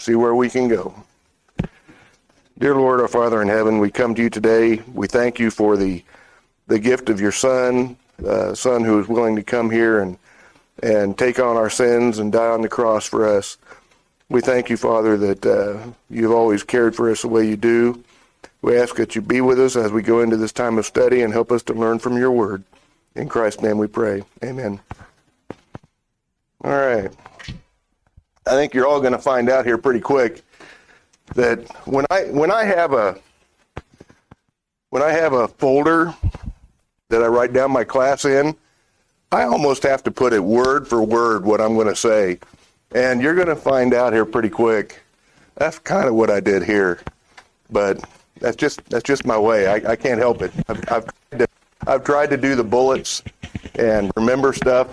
see where we can go. Dear Lord, our Father in heaven, we come to you today. We thank you for the gift of your Son, Son who is willing to come here and take on our sins and die on the cross for us. We thank you, Father, that you've always cared for us the way you do. We ask that you be with us as we go into this time of study and help us to learn from your word. In Christ's name we pray. Amen. All right. I think you're all going to find out here pretty quick that when I have a folder that I write down my class in, I almost have to put it word for word what I'm going to say. And you're going to find out here pretty quick. That's kind of what I did here. But that's just my way. I can't help it. I've tried to do the bullets and remember stuff.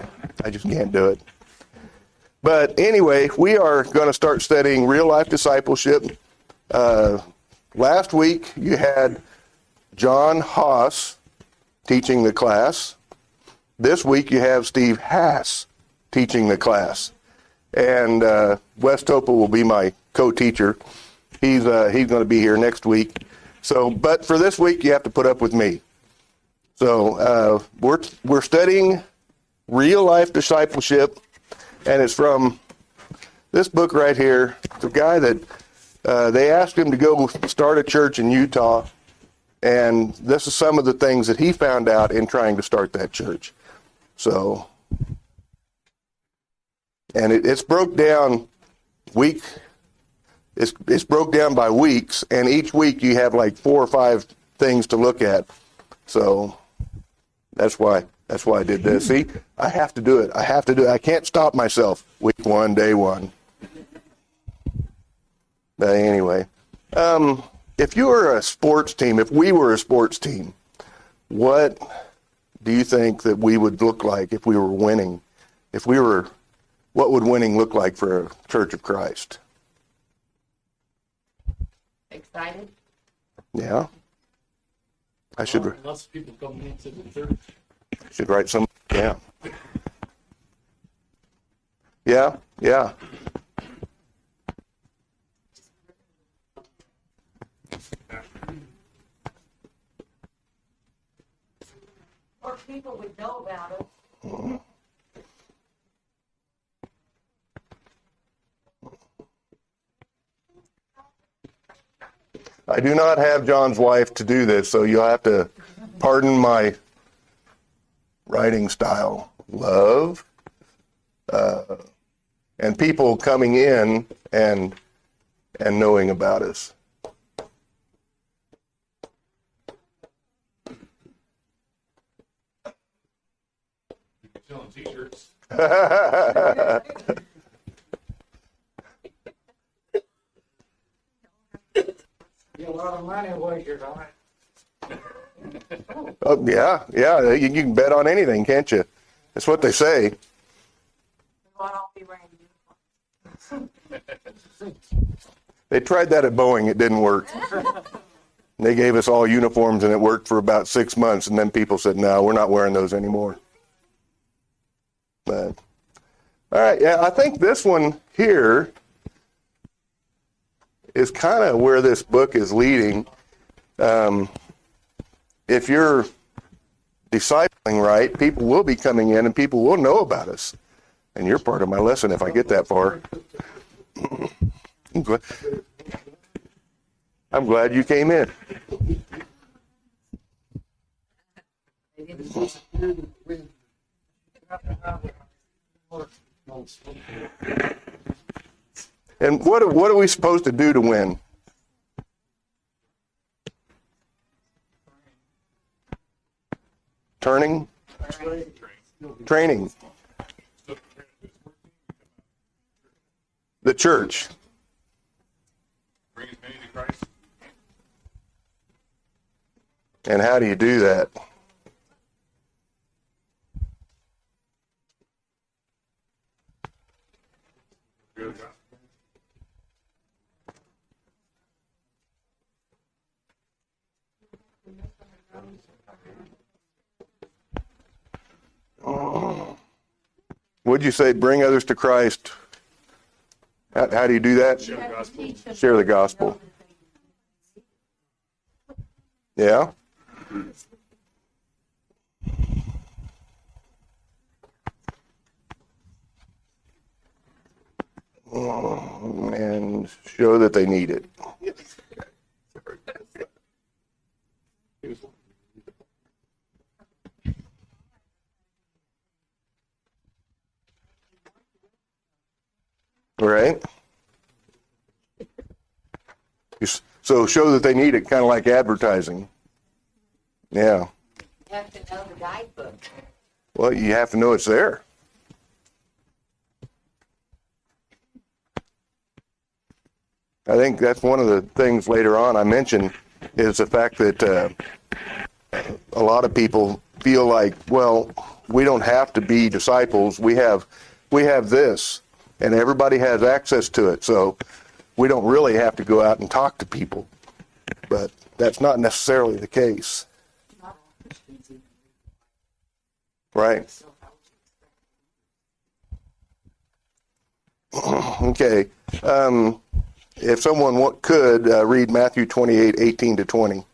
I just can't do it. But anyway, we are going to start studying real life discipleship. Last week you had John Haas teaching the class. This week you have Steve Haas teaching the class. And Wes Topa will be my co-teacher. He's going to be here next week. So, but for this week, you have to put up with me. So we're studying real life discipleship, and it's from this book right here. It's a guy that they asked him to go start a church in Utah, and this is some of the things that he found out in trying to start that church. So, and it's broke down It's broke down by weeks, and each week you have like 4 or 5 things to look at. So that's why I did this. See, I have to do it. I can't stop myself. Week 1, day 1. But anyway, if you were a sports team, if we were a sports team, what do you think that we would look like if we were winning? What would winning look like for a Church of Christ? Excited? Yeah. I should. Lots of people coming into the church. Should write some. Yeah. Yeah. Yeah. More people would know about it. Mm-hmm. I do not have John's wife to do this, so you'll have to pardon my writing style. Love, and people coming in and knowing about us. Selling t-shirts. Get a lot of money wagered on it. Oh, yeah. You can bet on anything, can't you? That's what they say. We won't all be wearing uniforms. They tried that at Boeing. It didn't work. They gave us all uniforms, and it worked for about 6 months, and then people said, no, we're not wearing those anymore. But, all right, yeah, I think this one here is kind of where this book is leading. If you're discipling right, people will be coming in and people will know about us. And you're part of my lesson if I get that far. I'm glad you came in. And what are we supposed to do to win? Turning? Training. The church. Bring as many to Christ. And how do you do that? Good. Would you say bring others to Christ How do you do that? Share the gospel. Share the gospel. Yeah. And show that they need it. Right? So show that they need it, kind of like advertising. Yeah. You have to know the guidebook. Well, you have to know it's there. I think that's one of the things later on I mentioned is the fact that a lot of people feel like, well, we don't have to be disciples. We have this, and everybody has access to it. So we don't really have to go out and talk to people. But that's not necessarily the case. Right. Okay. If someone could read Matthew 28, 18 to 20.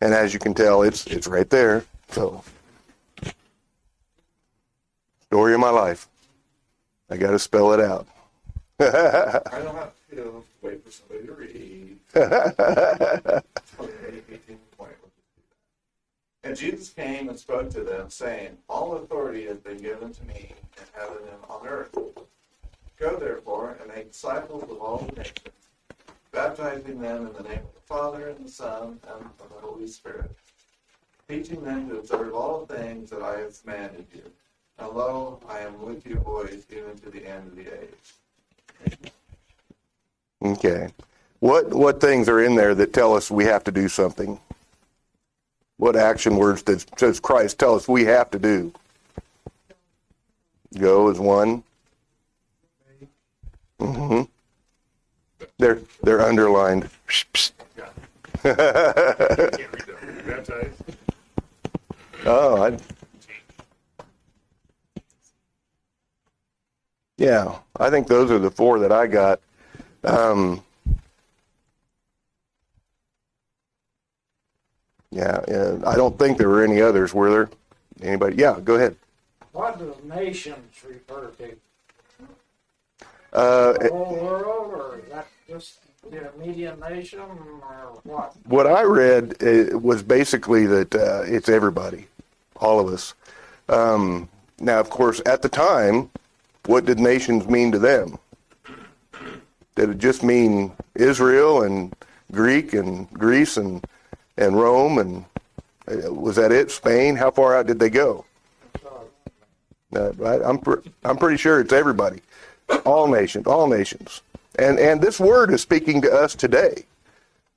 And as you can tell, it's right there. So, story of my life. I got to spell it out. I don't have to wait for somebody to read. And Jesus came and spoke to them, saying, all authority has been given to me in heaven and on earth. Go therefore and make disciples of all the nations, baptizing them in the name of the Father and the Son and of the Holy Spirit, teaching them to observe all things that I have commanded you. And lo, I am with you always, even to the end of the age. Okay. What things are in there that tell us we have to do something? What action words does Christ tell us we have to do? Go is one. Mm-hmm. They're underlined. Can't read them. Baptized. Oh, yeah. I think those are the four that I got. Yeah, I don't think there were any others, were there? Anybody? Yeah, go ahead. What do nations refer to? Uh, The whole world, or is that just the immediate nation, or what? What I read was basically that it's everybody, all of us. Now, of course, at the time, what did nations mean to them? Did it just mean Israel and Greek and Greece and Rome, and was that it? Spain? How far out did they go? Right? I'm pretty sure it's everybody, all nations, and this word is speaking to us today.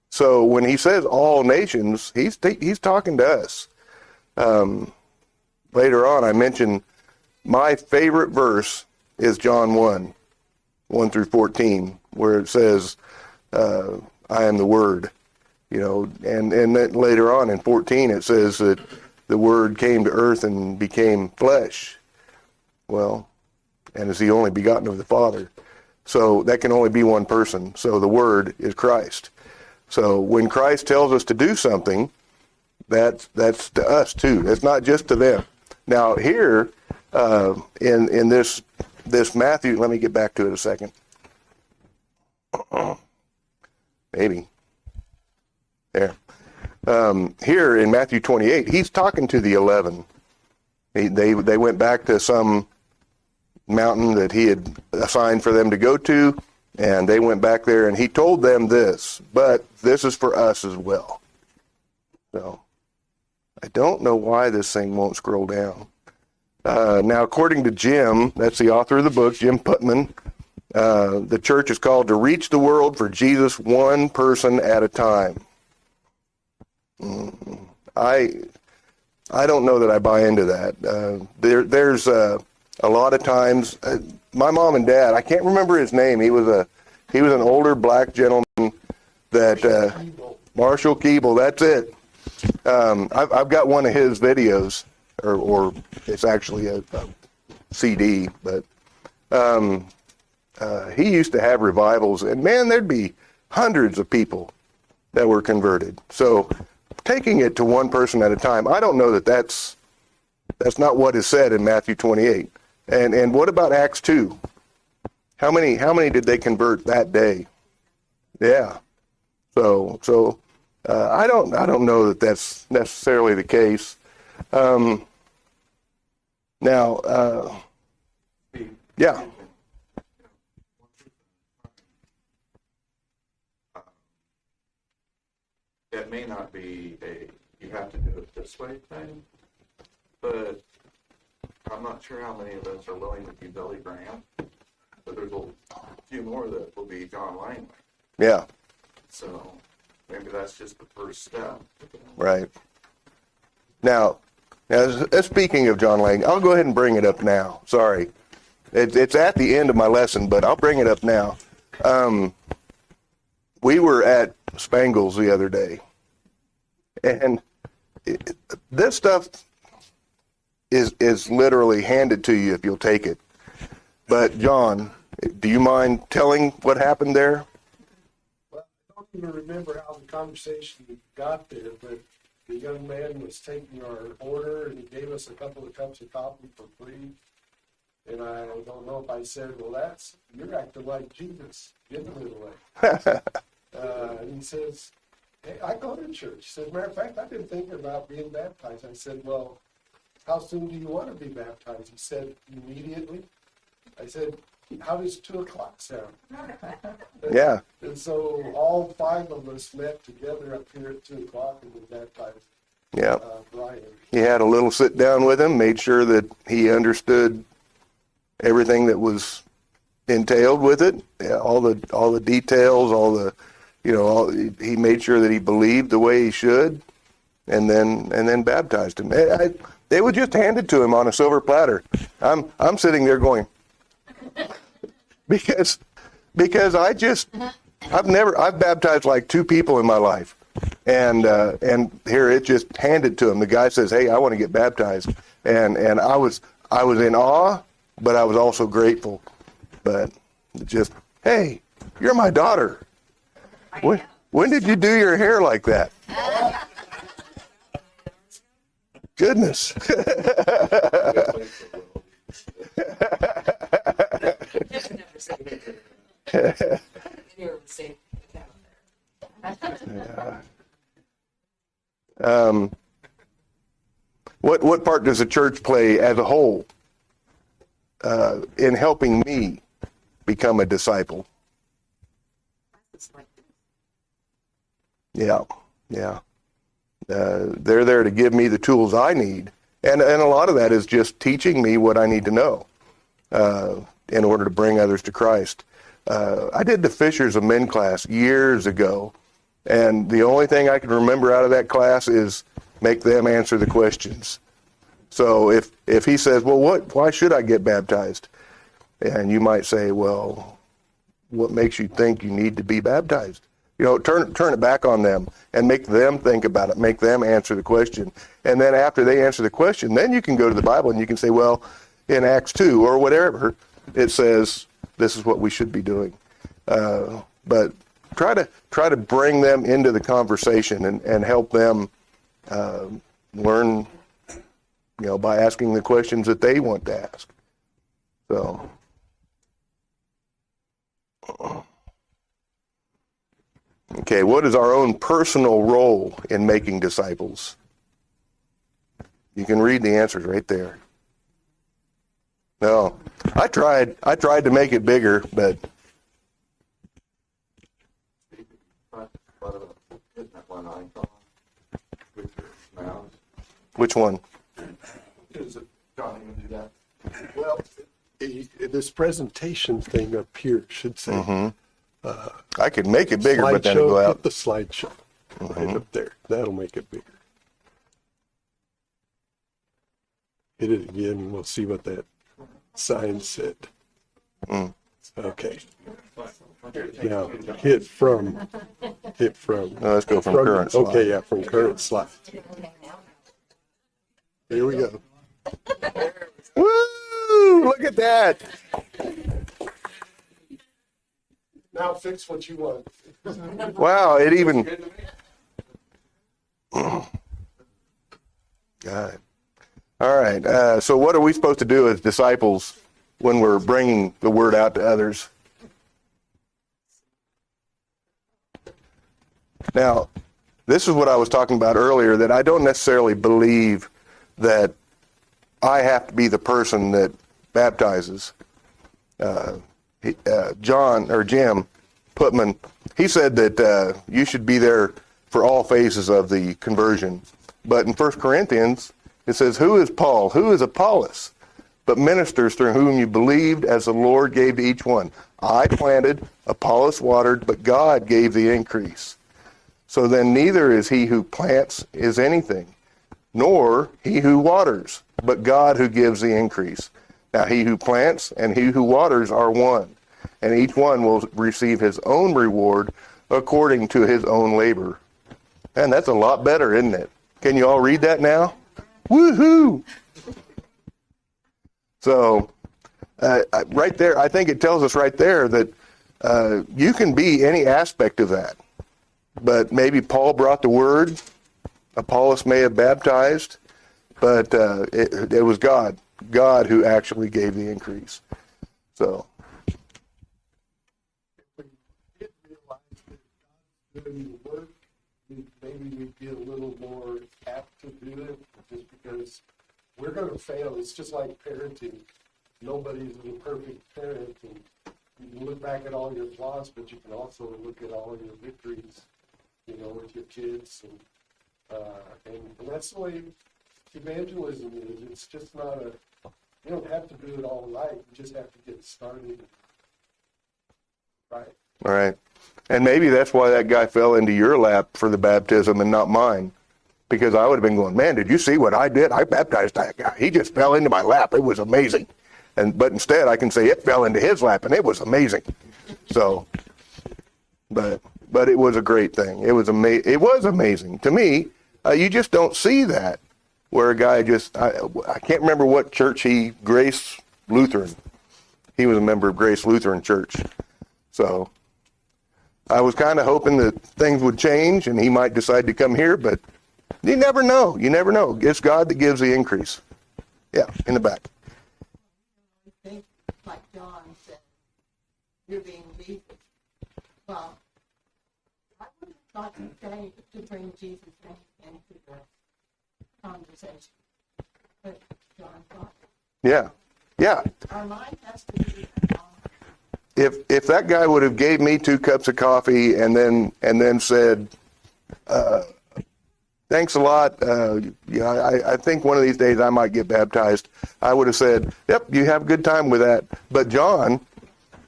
So when he says all nations, he's talking to us. Later on, I mentioned my favorite verse is John 1 through 14, where it says, "I am the Word." You know, and then later on in 14 it says that the Word came to earth and became flesh. Well, and is the only begotten of the Father. So that can only be one person. So the Word is Christ. So when Christ tells us to do something, that's to us too. It's not just to them. Now here in this Matthew, let me get back to it a second. Maybe. There. Here in Matthew 28, he's talking to the 11. They went back to some mountain that he had assigned for them to go to, and they went back there, and he told them this, but this is for us as well. So, I don't know why this thing won't scroll down. Now, according to Jim, that's the author of the book, Jim Putman, the church is called to reach the world for Jesus one person at a time. I don't know that I buy into that. There's a lot of times, my mom and dad, I can't remember his name. He was an older black gentleman that Marshall Keeble. That's it. I've got one of his videos, or it's actually a CD, but he used to have revivals, and man, there'd be hundreds of people that were converted. So taking it to one person at a time, I don't know that that's not what is said in Matthew 28. And what about Acts 2? How many did they convert that day? Yeah. So I don't know that that's necessarily the case. Now, yeah. It may not be you have to do it this way thing, but I'm not sure how many of us are willing to be Billy Graham. But there's a few more that will be John Langley. Yeah. So maybe that's just the first step. Right. Now, speaking of John Lang, I'll go ahead and bring it up now. Sorry. It's at the end of my lesson, but I'll bring it up now. We were at Spangles the other day, and this stuff is literally handed to you if you'll take it. But John, do you mind telling what happened there? Well, I don't even remember how the conversation got there, but the young man was taking our order and he gave us a couple of cups of coffee for free. And I don't know if I said, well, you're acting like Jesus, giving it away. And he says, hey, I go to church. He says, matter of fact, I've been thinking about being baptized. I said, well, how soon do you want to be baptized? He said, immediately. I said, how does 2:00 sound? Yeah. And so all 5 of us met together up here at 2:00 and we baptized Yeah. Brian. He had a little sit down with him, made sure that he understood everything that was entailed with it, yeah, all the details, he made sure that he believed the way he should, and then baptized him. They would just hand it to him on a silver platter. I'm sitting there going, because I've baptized like 2 people in my life, and here it just handed to him. The guy says, "Hey, I want to get baptized," and I was in awe, but I was also grateful. But just, hey, you're my daughter. When did you do your hair like that? Goodness. What part does the church play as a whole in helping me become a disciple? Yeah. They're there to give me the tools I need, and a lot of that is just teaching me what I need to know in order to bring others to Christ. I did the Fishers of Men class years ago, and the only thing I can remember out of that class is make them answer the questions. So if he says, well, why should I get baptized? And you might say, well, what makes you think you need to be baptized? Turn it back on them and make them think about it, make them answer the question. And then after they answer the question, then you can go to the Bible and you can say, well, in Acts 2 or whatever, it says this is what we should be doing. But try to bring them into the conversation and help them learn, by asking the questions that they want to ask. So. Okay, what is our own personal role in making disciples? You can read the answers right there. No, I tried to make it bigger, but which one? John even do that? Well, this presentation thing up here should say. I could make it bigger, but then it'd go Slideshow, out. hit the slideshow right up there. That'll make it bigger. Hit it again, and we'll see what that sign said. Okay. Now hit from. No, let's go from current slide. Okay, yeah, from current slide. Here we go. Woo! Look at that. Now fix what you want. Wow, it even, Good to me. got it. All right, so what are we supposed to do as disciples when we're bringing the word out to others? Now, this is what I was talking about earlier, that I don't necessarily believe that I have to be the person that baptizes. Jim Putman, he said that you should be there for all phases of the conversion. But in 1 Corinthians, it says, who is Paul? Who is Apollos? But ministers through whom you believed as the Lord gave to each one. I planted, Apollos watered, but God gave the increase. So then neither is he who plants is anything, nor he who waters, but God who gives the increase. Now he who plants and he who waters are one, and each one will receive his own reward according to his own labor. And that's a lot better, isn't it? Can you all read that now? Woohoo! So, right there, I think it tells us right there that you can be any aspect of that. But maybe Paul brought the word, Apollos may have baptized, but it was God who actually gave the increase. So, If we did realize that God's doing the work, maybe we'd be a little more apt to do it, just because we're going to fail. It's just like parenting. Nobody's a perfect parent, and you can look back at all your flaws, but you can also look at all your victories, with your kids, and that's the way evangelism is. It's just not you don't have to do it all right. You just have to get started. Right. all right. And maybe that's why that guy fell into your lap for the baptism and not mine. Because I would have been going, man, did you see what I did? I baptized that guy. He just fell into my lap. It was amazing. But instead I can say it fell into his lap and it was amazing. So, but it was a great thing. It was amazing. To me, you just don't see that where a guy I can't remember what church Grace Lutheran. He was a member of Grace Lutheran Church. So I was kind of hoping that things would change and he might decide to come here, but you never know. You never know. It's God that gives the increase. Yeah, in the back. I think, like John said, you're being Jesus. Well, I would have thought today to bring Jesus into the conversation. But John thought, Yeah. our mind has to be If that guy would have gave me 2 cups of coffee and then said, thanks a lot. I think one of these days I might get baptized. I would have said, yep, you have a good time with that. But John,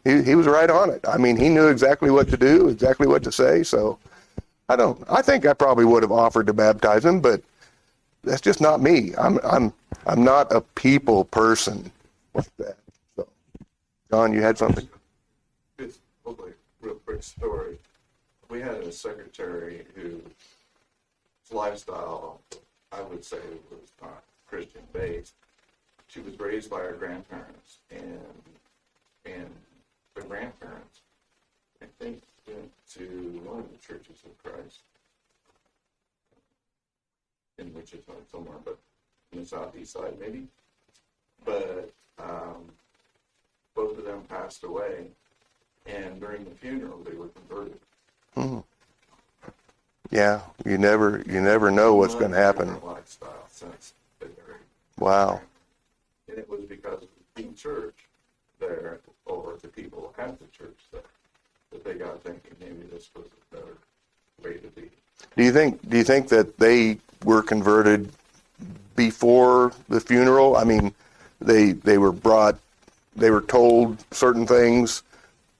he was right on it. I mean, he knew exactly what to do, exactly what to say. So I think I probably would have offered to baptize him, but that's just not me. I'm not a people person like that. So, John, you had something? It's probably a real quick story. We had a secretary whose lifestyle, I would say, was not Christian based. She was raised by her grandparents, and the grandparents, I think, went to one of the Churches of Christ in Wichita somewhere, but in the southeast side maybe. But both of them passed away, and during the funeral they were converted. Mm-hmm. Yeah, you never know what's going to happen. Different lifestyle since they married. Wow. And it was because of the church there, or the people at the church there, that they got thinking maybe this was a better way to be. Do you think that they were converted before the funeral? I mean, they were told certain things,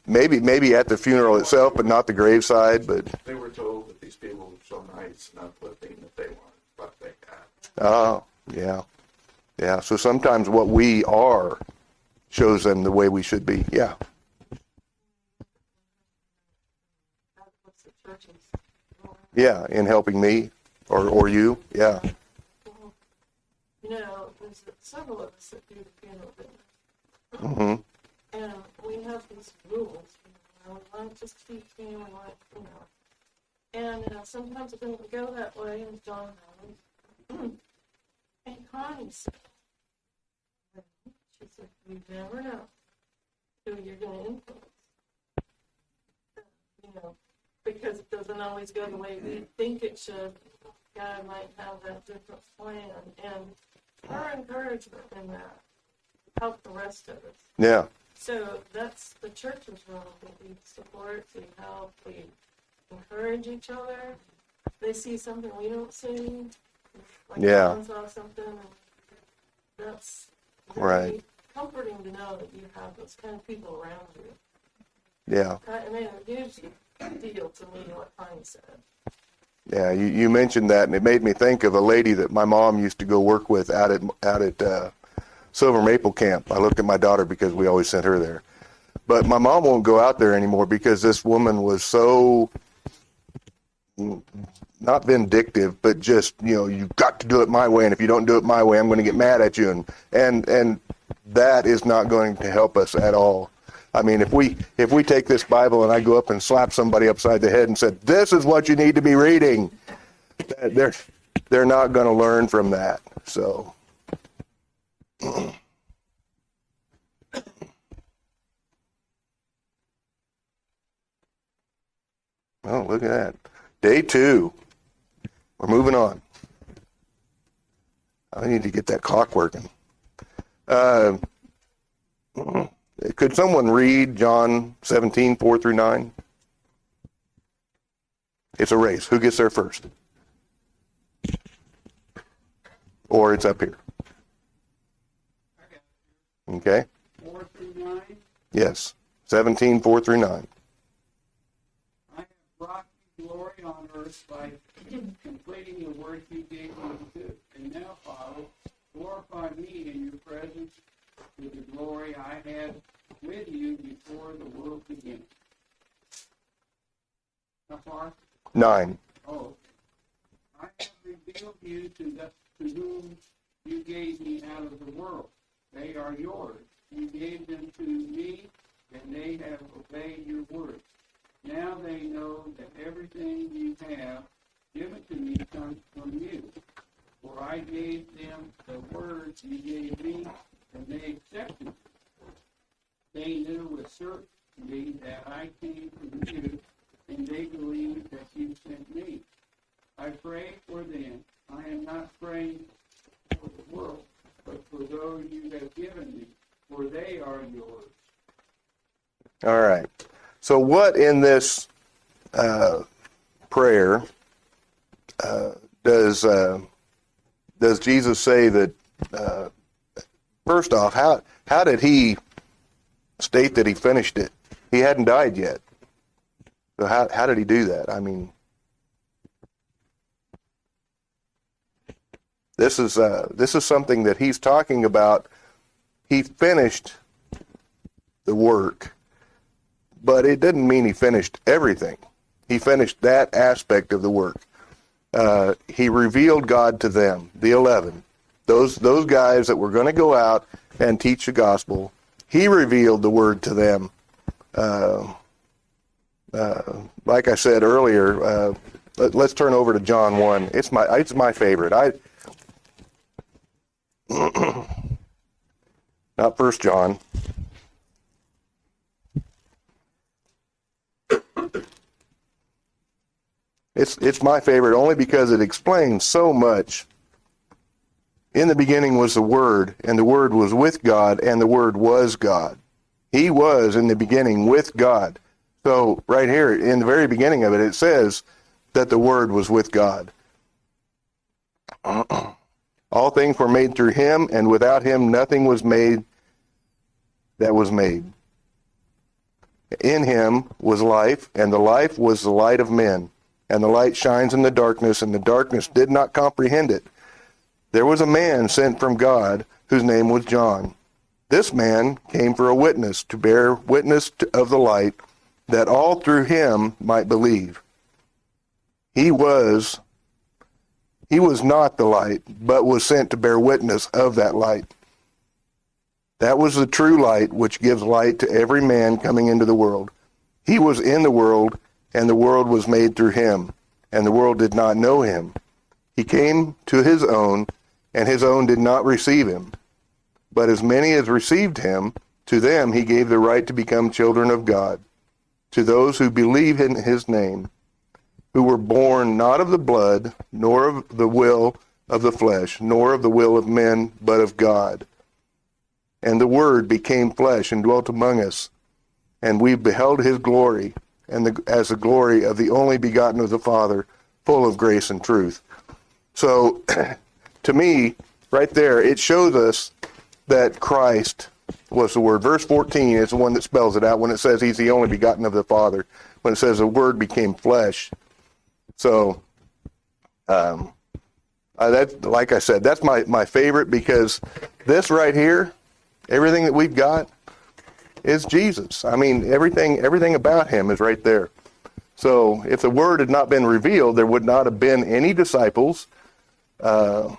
maybe at the funeral itself, but not the graveside. But They were told that these people were so nice and uplifting that they wanted what they had. oh, yeah. So sometimes what we are shows them the way we should be. Yeah. what's the church's Yeah, in helping me or you. Yeah. There's several of us that do the funeral business. Mhm. And we have these rules, we want it just teach me, we want it, you know. And sometimes it doesn't go that way, and John knows. And Connie said, she said, you never know who you're going to influence. You know, because it doesn't always go the way we think it should. God might have that different plan. And our encouragement in that help the rest of us. Yeah. So that's the church's role, that we support, we help, we encourage each other. They see something we don't see. Like Yeah. John saw something. And that's Right. very comforting to know that you have those kind of people around you. Yeah. It made a huge deal to me what Connie said. Yeah, you mentioned that, and it made me think of a lady that my mom used to go work with out at Silver Maple Camp. I looked at my daughter because we always sent her there. But my mom won't go out there anymore because this woman was so, not vindictive, but just, you know, you've got to do it my way, and if you don't do it my way, I'm going to get mad at you. And that is not going to help us at all. I mean, if we take this Bible and I go up and slap somebody upside the head and said, this is what you need to be reading, they're not going to learn from that. So. Oh, look at that. Day 2. We're moving on. I need to get that clock working. Could someone read John 17, 4 through 9? It's a race. Who gets there first? Or it's up here. Okay? 4 through 9. Yes. 17, 4 through 9. I have brought you glory on earth by completing the work you gave me to do. And now, Father, glorify me in your presence with the glory I had with you before the world began. How far? 9. Oh. I have revealed you to whom you gave me out of the world. They are yours. You gave them to me, and they have obeyed your word. Now they know that everything you have given to me comes from you. For I gave them the words you gave me, and they accepted it. They knew with certainty that I came from you, and they believed that you sent me. I pray for them. I am not praying for the world, but for those you have given me, for they are yours. All right. So what in this prayer does Jesus say that, first off, how did he state that he finished it? He hadn't died yet. So how did he do that? I mean, this is something that he's talking about. He finished the work, but it didn't mean he finished everything. He finished that aspect of the work. He revealed God to them, the 11. Those guys that were going to go out and teach the gospel, he revealed the word to them. Like I said earlier, let's turn over to John 1. It's my favorite. Not 1 John. It's my favorite only because it explains so much. In the beginning was the Word, and the Word was with God, and the Word was God. He was in the beginning with God. So right here, in the very beginning of it, it says that the Word was with God. All things were made through him, and without him nothing was made that was made. In him was life, and the life was the light of men. And the light shines in the darkness, and the darkness did not comprehend it. There was a man sent from God, whose name was John. This man came for a witness, to bear witness of the light, that all through him might believe. He was not the light, but was sent to bear witness of that light. That was the true light, which gives light to every man coming into the world. He was in the world, and the world was made through him, and the world did not know him. He came to his own, and his own did not receive him. But as many as received him, to them he gave the right to become children of God, to those who believe in his name, who were born not of the blood, nor of the will of the flesh, nor of the will of men, but of God. And the Word became flesh and dwelt among us, and we beheld his glory, and as the glory of the only begotten of the Father, full of grace and truth. So, to me, right there, it shows us that Christ was the Word. Verse 14 is the one that spells it out when it says he's the only begotten of the Father, when it says the Word became flesh. So, that's, like I said, that's my favorite, because this right here, everything that we've got is Jesus. I mean, everything about him is right there. So if the Word had not been revealed, there would not have been any disciples, and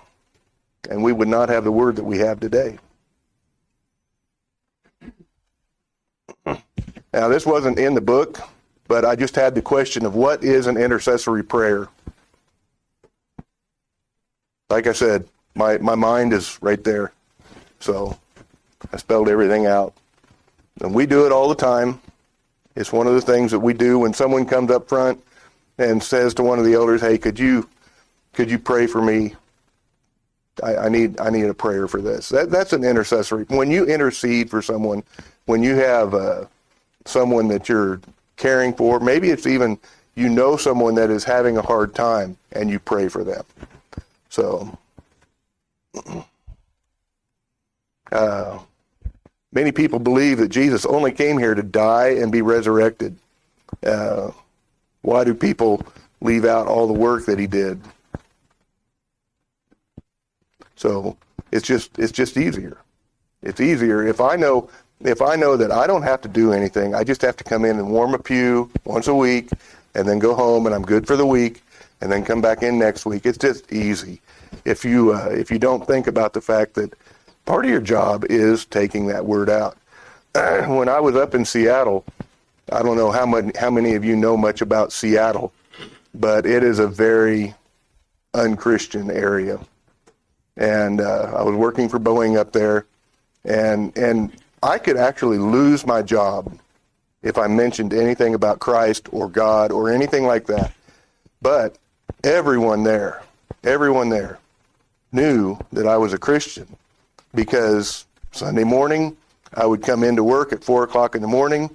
we would not have the Word that we have today. Now, this wasn't in the book, but I just had the question of what is an intercessory prayer. Like I said, my mind is right there. So I spelled everything out. And we do it all the time. It's one of the things that we do when someone comes up front and says to one of the elders, "Hey, could you pray for me? I need a prayer for this." That's an intercessory. When you intercede for someone, when you have someone that you're caring for, maybe it's even someone that is having a hard time, and you pray for them. So, many people believe that Jesus only came here to die and be resurrected. Why do people leave out all the work that he did? So it's just easier. It's easier if I know that I don't have to do anything. I just have to come in and warm a pew once a week, and then go home, and I'm good for the week, and then come back in next week. It's just easy. If you don't think about the fact that part of your job is taking that word out. When I was up in Seattle, I don't know how many of you know much about Seattle, but it is a very unchristian area. And I was working for Boeing up there, and I could actually lose my job if I mentioned anything about Christ or God or anything like that. But everyone there knew that I was a Christian, because Sunday morning I would come into work at 4 o'clock in the morning.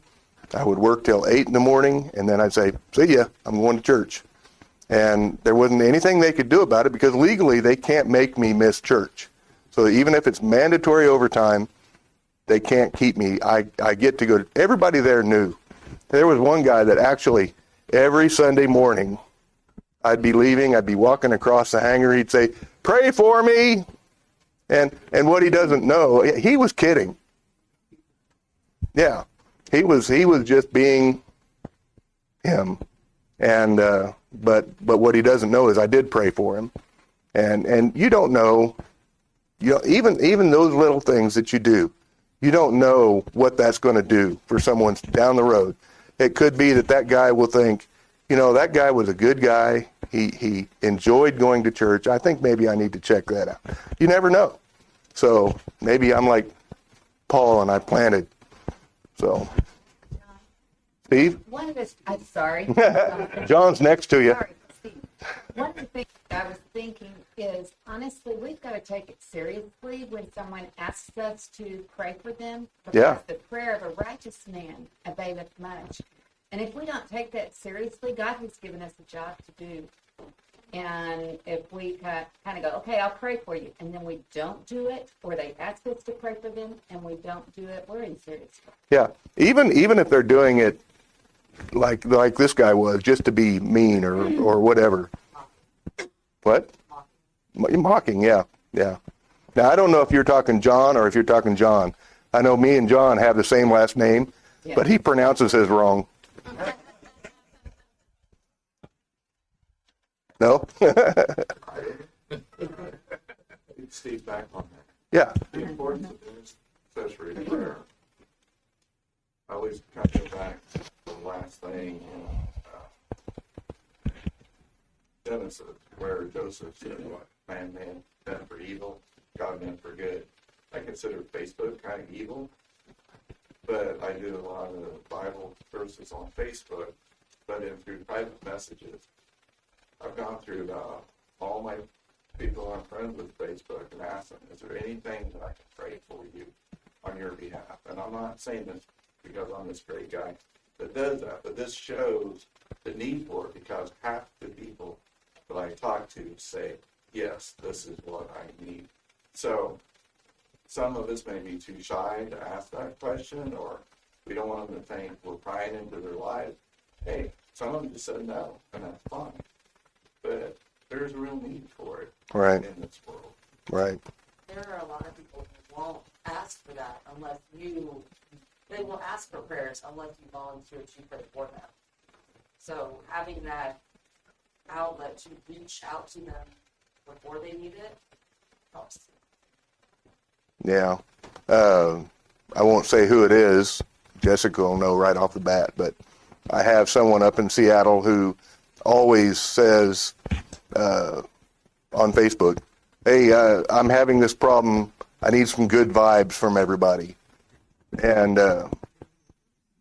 I would work till 8 in the morning, and then I'd say, "See ya, I'm going to church." And there wasn't anything they could do about it, because legally they can't make me miss church. So even if it's mandatory overtime, they can't keep me. I get to go. Everybody there knew. There was one guy that actually every Sunday morning, I'd be leaving, I'd be walking across the hangar, he'd say, "Pray for me." And what he doesn't know, he was kidding. Yeah, he was just being him. And but what he doesn't know is I did pray for him. And you don't know, even those little things that you do, you don't know what that's going to do for someone down the road. It could be that guy will think, that guy was a good guy. He enjoyed going to church. I think maybe I need to check that out. You never know. So maybe I'm like Paul and I planted. So, Steve? One of the, I'm sorry. John's next to you. Sorry, Steve. One of the things I was thinking is, honestly, we've got to take it seriously when someone asks us to pray for them. Because Yeah. the prayer of a righteous man availeth much. And if we don't take that seriously, God has given us a job to do. And if we kind of go, "Okay, I'll pray for you," and then we don't do it, or they ask us to pray for them and we don't do it, we're in serious trouble. Yeah. Even if they're doing it like this guy was, just to be mean or whatever. What? Mocking, yeah. Now, I don't know if you're talking John or if you're talking John. I know me and John have the same last name, Yeah. but he pronounces his wrong. No? Steve, back on that. Yeah. The importance of intercessory prayer. I always kind of go back to the last famous thing in Genesis where Joseph said, "What man meant for evil, God meant for good." I consider Facebook kind of evil, but I do a lot of Bible verses on Facebook, but in through private messages. I've gone through all my people I'm friends with Facebook and asked them, "Is there anything that I can pray for you on your behalf?" And I'm not saying this because I'm this great guy that does that, but this shows the need for it, because half the people that I talk to say, "Yes, this is what I need." So some of us may be too shy to ask that question, or we don't want them to think we're prying into their lives. Hey, some of them just said no, and that's fine. But there's a real need for it Right. in this world. Right. There are a lot of people who won't ask for that unless they will ask for prayers unless you volunteer to pray for them. So having that outlet to reach out to them before they need it helps. Yeah. I won't say who it is. Jessica will know right off the bat, but I have someone up in Seattle who always says on Facebook, "Hey, I'm having this problem. I need some good vibes from everybody." And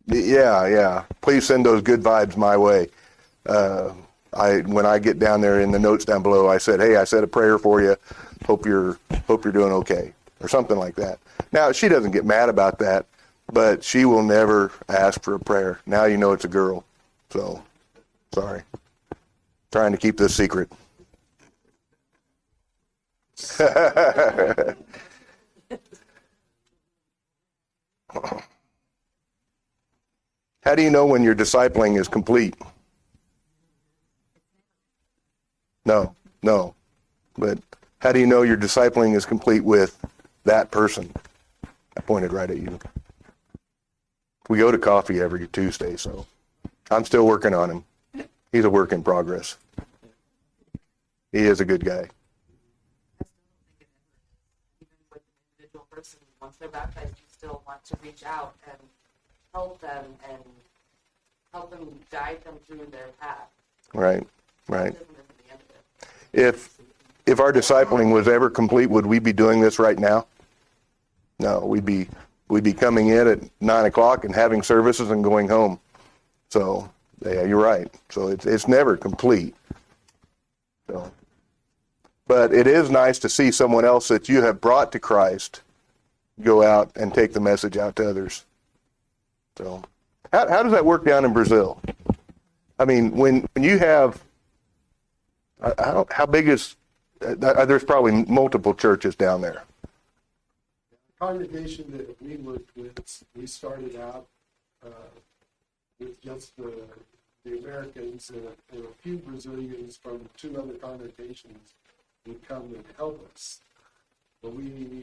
yeah, please send those good vibes my way. When I get down there in the notes down below, I said, "Hey, I said a prayer for you. Hope you're doing okay," or something like that. Now, she doesn't get mad about that, but she will never ask for a prayer. Now you know it's a girl. So, sorry. Trying to keep this secret. How do you know when your discipling is complete? No. But how do you know your discipling is complete with that person? I pointed right at you. We go to coffee every Tuesday, so I'm still working on him. He's a work in progress. He is a good guy. Even with an individual person, once they're baptized, you still want to reach out and help them guide them through their path. Right. That isn't the end of it. If our discipling was ever complete, would we be doing this right now? No, we'd be coming in at 9:00 and having services and going home. So yeah, you're right. So it's never complete. So, but it is nice to see someone else that you have brought to Christ go out and take the message out to others. So how does that work down in Brazil? I mean, when you have, how big is, there's probably multiple churches down there. The congregation that we worked with, we started out with just the Americans and a few Brazilians from 2 other congregations would come and help us. But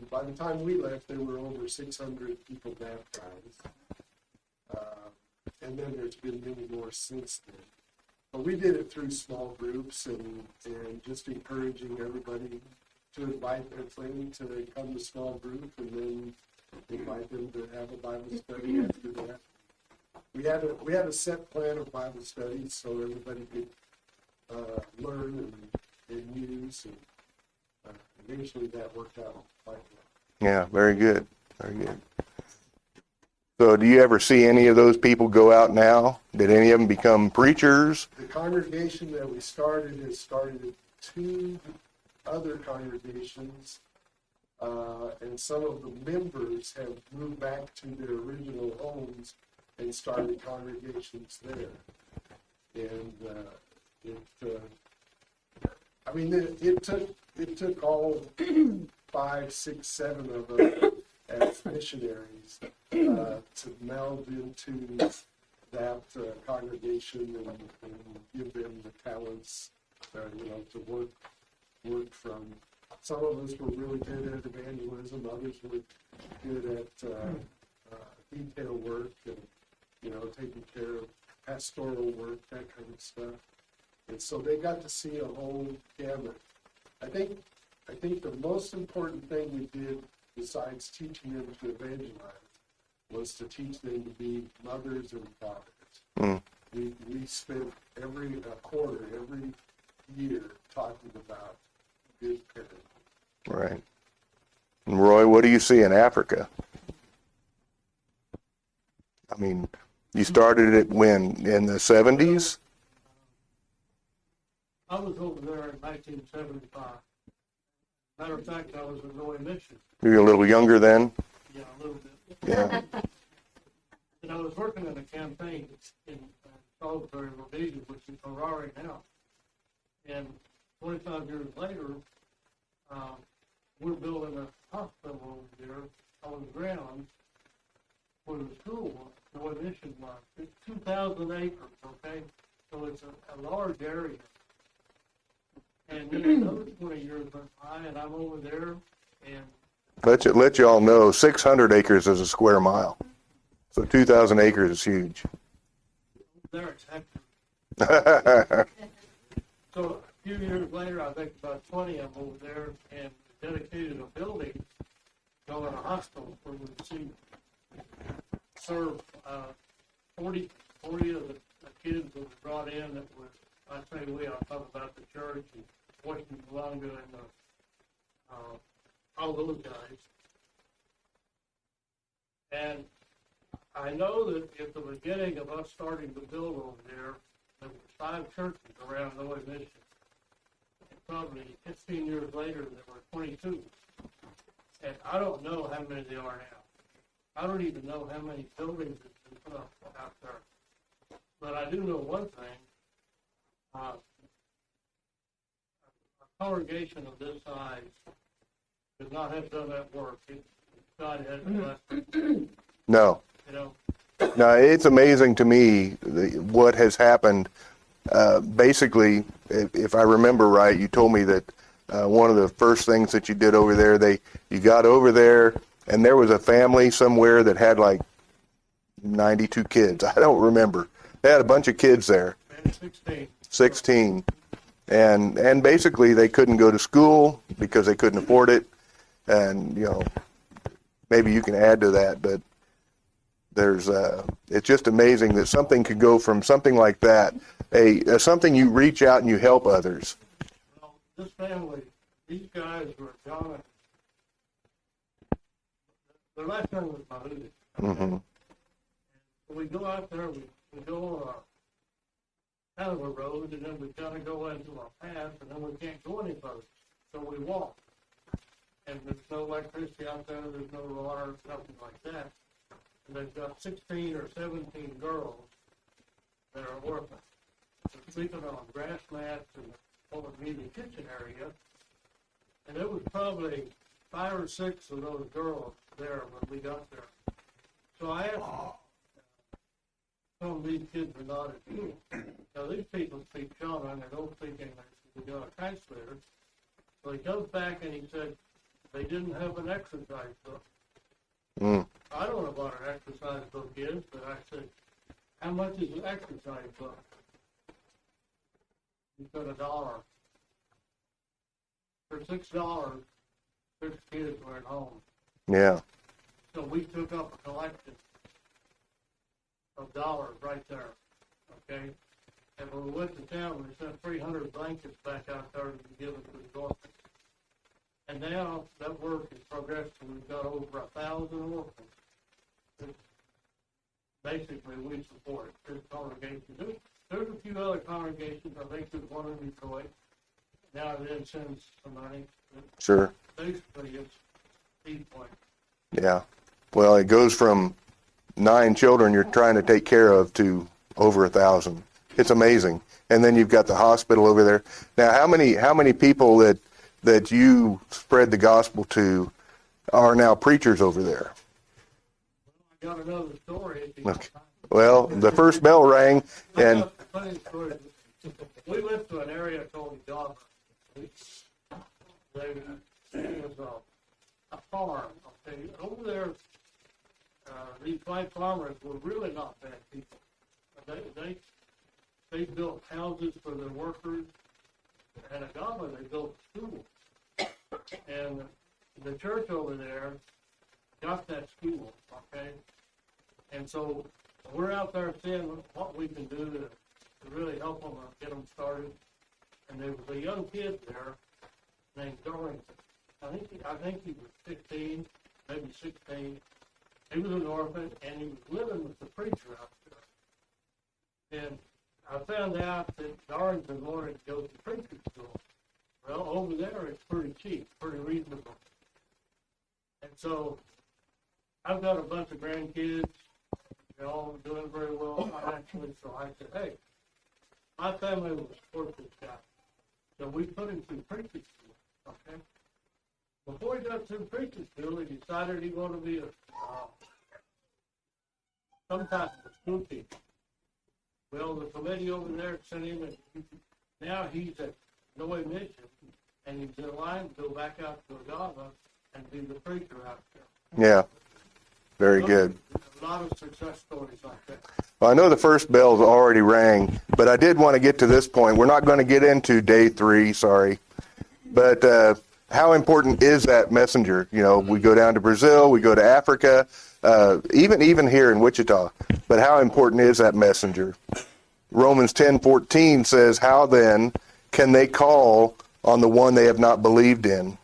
by the time we left, there were over 600 people baptized. And then there's been many more since then. But we did it through small groups and just encouraging everybody to invite their friend to come to small group and then invite them to have a Bible study after that. We had a set plan of Bible studies so everybody could learn and use, and eventually that worked out quite well. Yeah, very good. Very good. So do you ever see any of those people go out now? Did any of them become preachers? The congregation that we started has started 2 other congregations, and some of the members have moved back to their original homes and started congregations there. And it took all 5, 6, 7 of us as missionaries to meld into that congregation and give them the talents, to work from. Some of us were really good at evangelism, others were good at detail work and, taking care of pastoral work, that kind of stuff. And so they got to see a whole gamut. I think the most important thing we did, besides teaching them to evangelize, was to teach them to be mothers and fathers. we spent every quarter, every year talking about good parenting. Right. And Roy, what do you see in Africa? I mean, you started it when, in the 70s? I was over there in 1975. Matter of fact, I was in Roy Mission. You were a little younger then? Yeah, a little bit. Yeah. And I was working in a campaign in Salisbury, Rhodesia, which is Harare now. And 25 years later, we're building a hospital over there on the ground for the school, Roy Mission was. It's 2,000 acres, okay? So it's a large area. And then another 20 years went by, and I'm over there, and Let you all know, 600 acres is a square mile. So 2,000 acres is huge. there it's hectares. So a few years later, I think about 20, I'm over there and dedicated a building, calling a hospital where we see serve 40 of the kids that were brought in that was, I say we, I'll talk about the church and Washington Malanga and all those guys. And I know that at the beginning of us starting to build over there were 5 churches around Roy Mission. And probably 15 years later, there were 22. And I don't know how many there are now. I don't even know how many buildings have been put up out there. But I do know one thing. A congregation of this size could not have done that work. God has blessed it, No. you know. No, it's amazing to me what has happened. Basically, if I remember right, you told me that one of the first things that you did over there, you got over there and there was a family somewhere that had like 92 kids. I don't remember. They had a bunch of kids there. And 16. 16. And basically they couldn't go to school because they couldn't afford it. And, you know, maybe you can add to that, but it's just amazing that something could go from something like that, something you reach out and you help others. Well, this family, these guys were John. Their last name was Mahudi. Mm-hmm. We go out there, we go kind of a road, and then we kind of go into a path, and then we can't go any further. So we walk. And there's no electricity out there, there's no water, nothing like that. And they've got 16 or 17 girls that are orphans. They're sleeping on grass mats in the old meeting kitchen area. And there was probably 5 or 6 of those girls there when we got there. So I asked some of these kids are not at school. Now these people speak Shona and they don't speak English. We got a translator. So he comes back and he said, they didn't have an exercise book. Mm. I don't know what an exercise book is, but I said, how much is an exercise book? He said $1. For $6, 6 kids were at home. Yeah. So we took up a collection of dollars right there, okay? And when we went to town, we sent 300 blankets back out there to be given to the orphans. And now that work has progressed, and we've got over 1,000 orphans. Basically, we support this congregation. There's a few other congregations. I think there's one in Detroit. Now and then sends some money. But Sure. basically, it's East Point. Yeah. Well, it goes from 9 children you're trying to take care of to over 1,000. It's amazing. And then you've got the hospital over there. Now, how many people that you spread the gospel to are now preachers over there? I got another story. If you Okay. Well, the first bell rang, and Funny story. We went to an area called Java. It was a farm. Okay, over there, these white farmers were really not bad people. They built houses for their workers, and at Java they built a school. And the church over there got that school, okay? And so we're out there seeing what we can do to really help them get them started. And there was a young kid there named Dorrington. I think he was 15, maybe 16. He was an orphan, and he was living with the preacher out there. And I found out that Dorrington wanted to go to preaching school. Well, over there, it's pretty cheap, pretty reasonable. And so I've got a bunch of grandkids. They're all doing very well financially, so I said, hey, my family will support this guy. So we put him through preaching school, okay? Before he got through preaching school, he decided he wanted to be some type of a school teacher. Well, the committee over there sent him, and now he's at Noe Mission, and he's in line to go back out to Agava and be the preacher out there. Yeah. Very good. A lot of success stories like that. Well, I know the first bell's already rang, but I did want to get to this point. We're not going to get into day 3, sorry. But how important is that messenger? You know, we go down to Brazil, we go to Africa, even here in Wichita. But how important is that messenger? Romans 10:14 says, how then can they call on the one they have not believed in?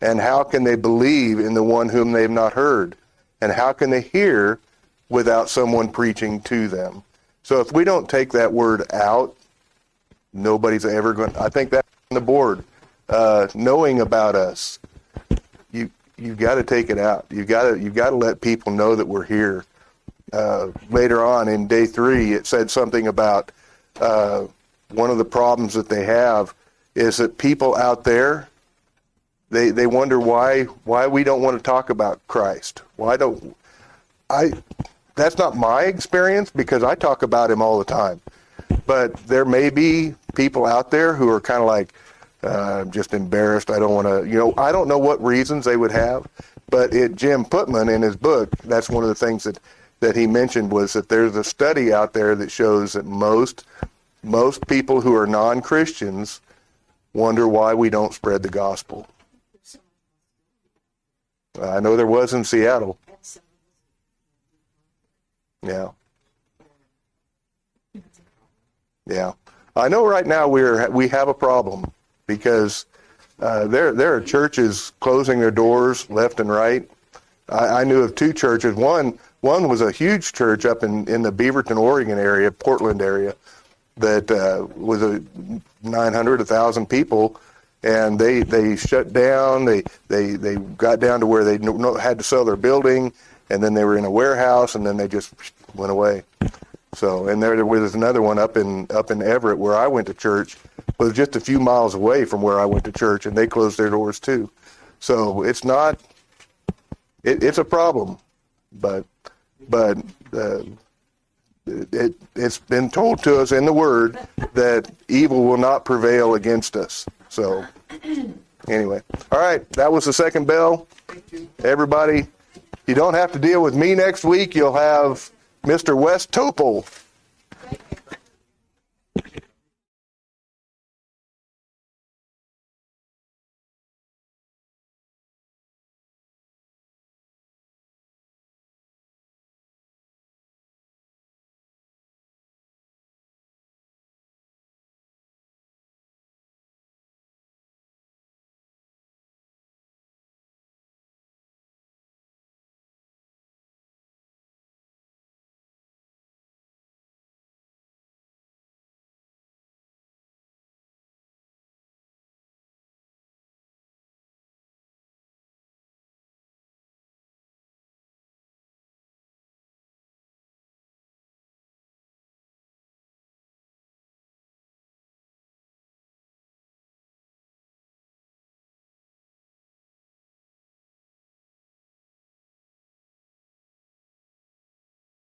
And how can they believe in the one whom they have not heard? And how can they hear without someone preaching to them? So if we don't take that word out, nobody's ever going. I think that's on the board. Knowing about us, you've got to take it out. You've got to let people know that we're here. Later on in day 3, it said something about one of the problems that they have is that people out there, they wonder why we don't want to talk about Christ. That's not my experience, because I talk about him all the time. But there may be people out there who are kind of like, I'm just embarrassed. I don't want to, I don't know what reasons they would have. But Jim Putman, in his book, that's one of the things that he mentioned, was that there's a study out there that shows that most people who are non-Christians wonder why we don't spread the gospel. I know there was in Seattle. Yeah. Yeah. I know right now we have a problem, because there are churches closing their doors left and right. I knew of 2 churches. One was a huge church up in the Beaverton, Oregon area, Portland area, that was 900, 1,000 people. And they shut down. They got down to where they had to sell their building, and then they were in a warehouse, and then they just went away. So, and there was another one up in Everett, where I went to church, was just a few miles away from where I went to church, and they closed their doors too. So it's a problem, but it's been told to us in the Word that evil will not prevail against us. So anyway, all right, that was the second bell. Everybody, you don't have to deal with me next week. You'll have Mr. Wes Topol.